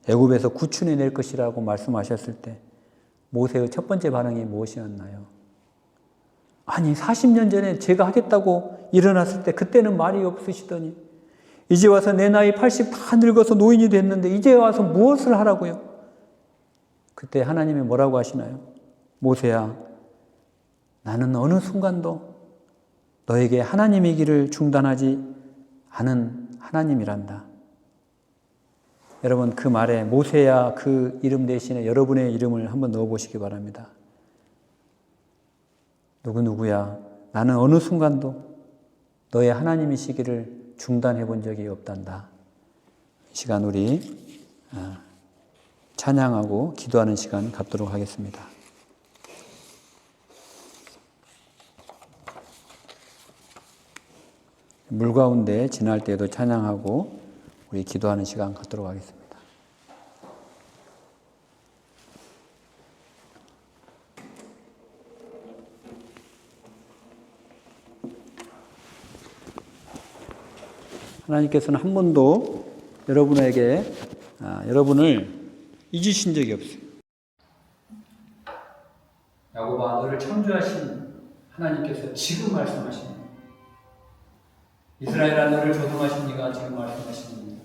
애굽에서 구출해 낼 것이라고 말씀하셨을 때 모세의 첫 번째 반응이 무엇이었나요? 아니, 40년 전에 제가 하겠다고 일어났을 때 그때는 말이 없으시더니 이제 와서 내 나이 80 다 늙어서 노인이 됐는데 이제 와서 무엇을 하라고요? 그때 하나님이 뭐라고 하시나요? 모세야, 나는 어느 순간도 너에게 하나님의 길을 중단하지 않은 하나님이란다. 여러분, 그 말에 모세야 그 이름 대신에 여러분의 이름을 한번 넣어보시기 바랍니다. 누구야, 나는 어느 순간도 너의 하나님이시기를 중단해 본 적이 없단다. 이 시간 우리 찬양하고 기도하는 시간 갖도록 하겠습니다. 물 가운데 지날 때에도 찬양하고 우리 기도하는 시간 갖도록 하겠습니다. 하나님께서는 한 번도 여러분을 잊으신 적이 없어요. 야곱아, 너를 창조하신 하나님께서 지금 말씀하십니다. 이스라엘아, 너를 조성하신 이가 지금 말씀하십니다.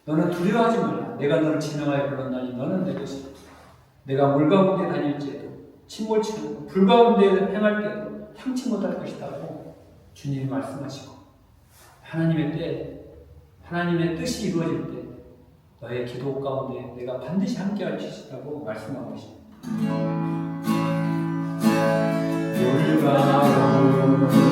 너는 두려워하지 말라. 내가 너를 지명하여 불렀나니 너는 내 것이다. 내가 물 가운데 다닐지에도 침몰치 않고 불 가운데 행할 때에도 향치 못할 것이다고 주님이 말씀하시고 하나님의 뜻이 이루어질 때 너의 기도 가운데 내가 반드시 함께할 것이라고 말씀하고 계십니다. 물 가운데 너를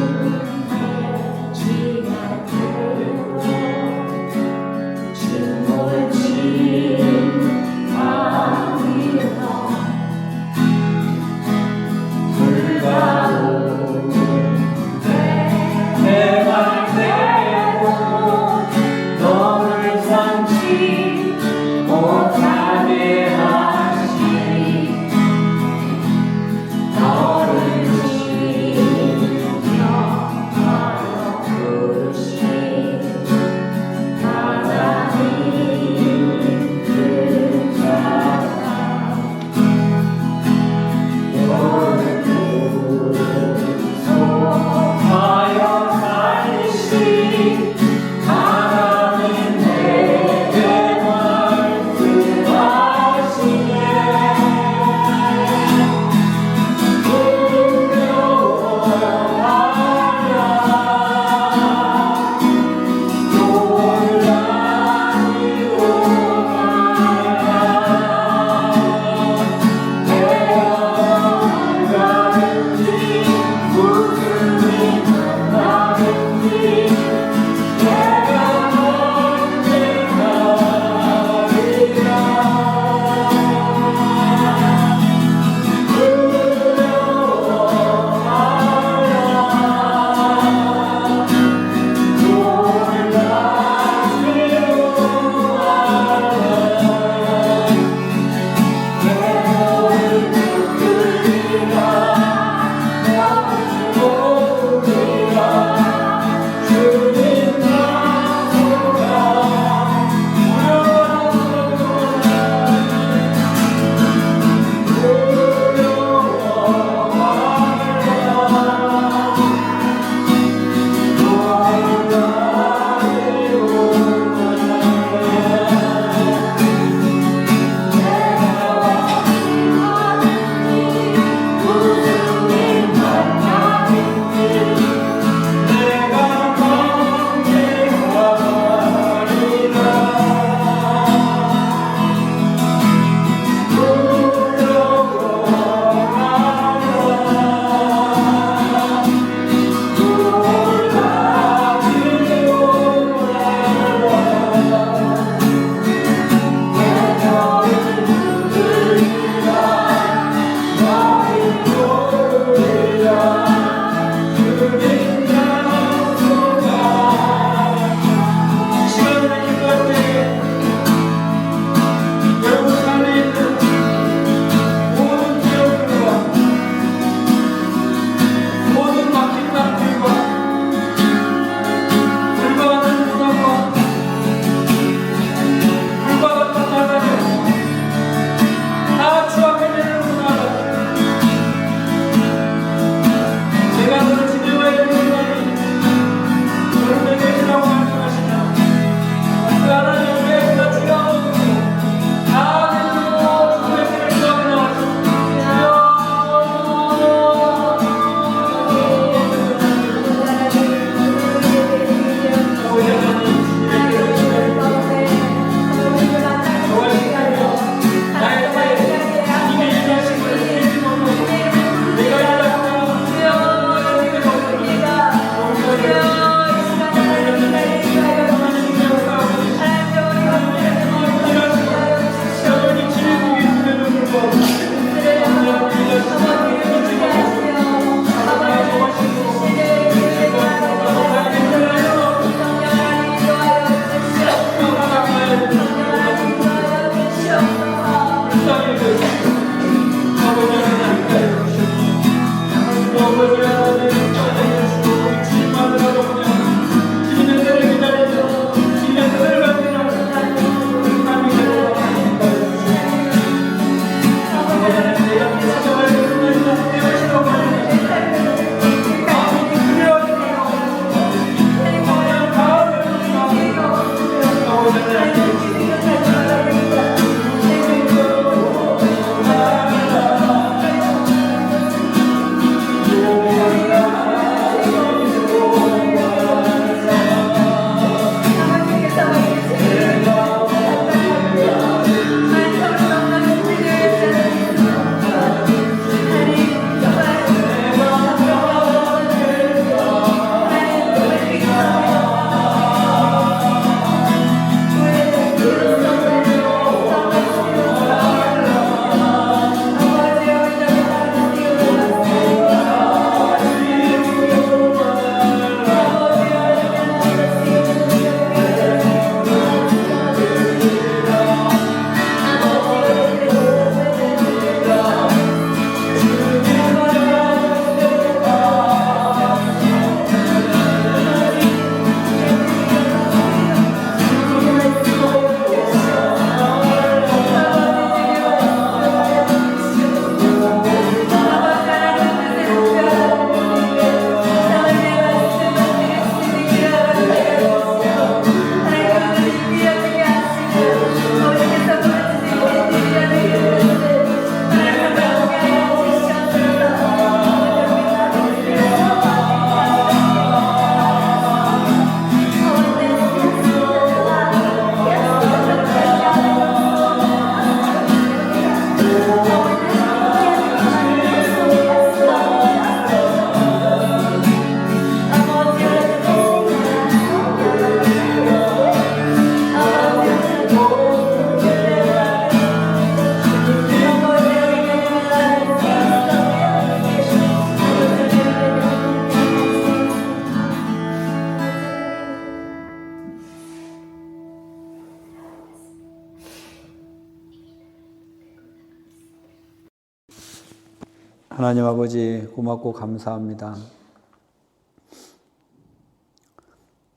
하나님 아버지 고맙고 감사합니다.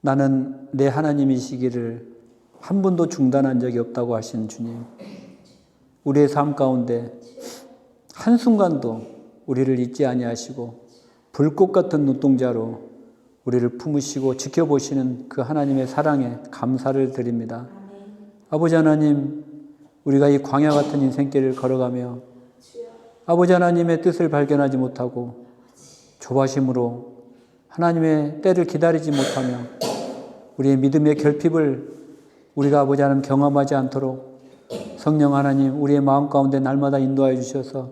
나는 내 하나님이시기를 한 번도 중단한 적이 없다고 하신 주님. 우리의 삶 가운데 한순간도 우리를 잊지 아니하시고 불꽃 같은 눈동자로 우리를 품으시고 지켜보시는 그 하나님의 사랑에 감사를 드립니다. 아버지 하나님, 우리가 이 광야 같은 인생길을 걸어가며 아버지 하나님의 뜻을 발견하지 못하고 조바심으로 하나님의 때를 기다리지 못하며 우리의 믿음의 결핍을 우리가 아버지 하나님 경험하지 않도록 성령 하나님 우리의 마음 가운데 날마다 인도하여 주셔서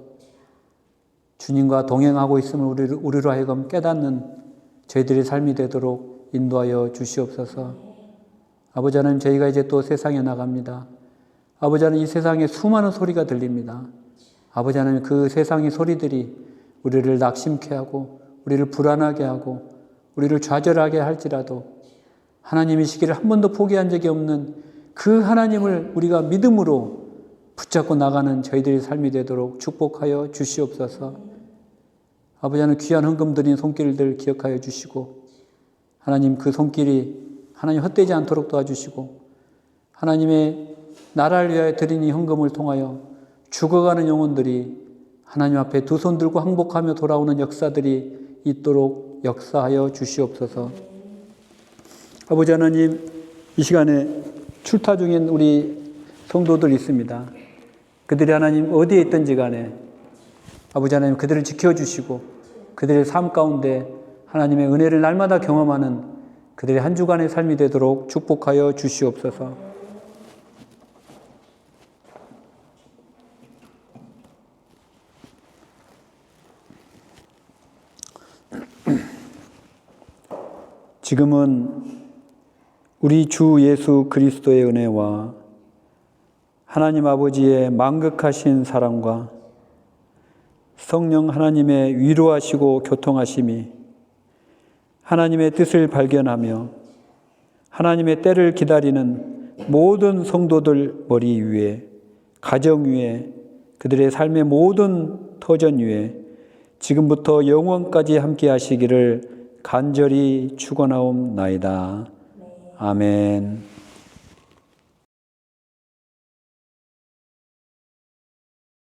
주님과 동행하고 있음을 우리로 하여금 깨닫는 저희들의 삶이 되도록 인도하여 주시옵소서. 아버지 하나님, 저희가 이제 또 세상에 나갑니다. 아버지 하나님, 이 세상에 수많은 소리가 들립니다. 아버지 하나님, 그 세상의 소리들이 우리를 낙심케 하고 우리를 불안하게 하고 우리를 좌절하게 할지라도 하나님이시기를 한 번도 포기한 적이 없는 그 하나님을 우리가 믿음으로 붙잡고 나가는 저희들의 삶이 되도록 축복하여 주시옵소서. 아버지 하나님, 귀한 헌금 드린 손길들 기억하여 주시고 하나님, 그 손길이 하나님 헛되지 않도록 도와주시고 하나님의 나라를 위하여 드린 이 헌금을 통하여 죽어가는 영혼들이 하나님 앞에 두 손 들고 항복하며 돌아오는 역사들이 있도록 역사하여 주시옵소서. 아버지 하나님, 이 시간에 출타 중인 우리 성도들 있습니다. 그들이 하나님 어디에 있든지 간에 아버지 하나님 그들을 지켜주시고 그들의 삶 가운데 하나님의 은혜를 날마다 경험하는 그들의 한 주간의 삶이 되도록 축복하여 주시옵소서. 지금은 우리 주 예수 그리스도의 은혜와 하나님 아버지의 만극하신 사랑과 성령 하나님의 위로하시고 교통하심이 하나님의 뜻을 발견하며 하나님의 때를 기다리는 모든 성도들 머리 위에, 가정 위에, 그들의 삶의 모든 터전 위에 지금부터 영원까지 함께 하시기를 간절히 축원하옵나이다. 아멘.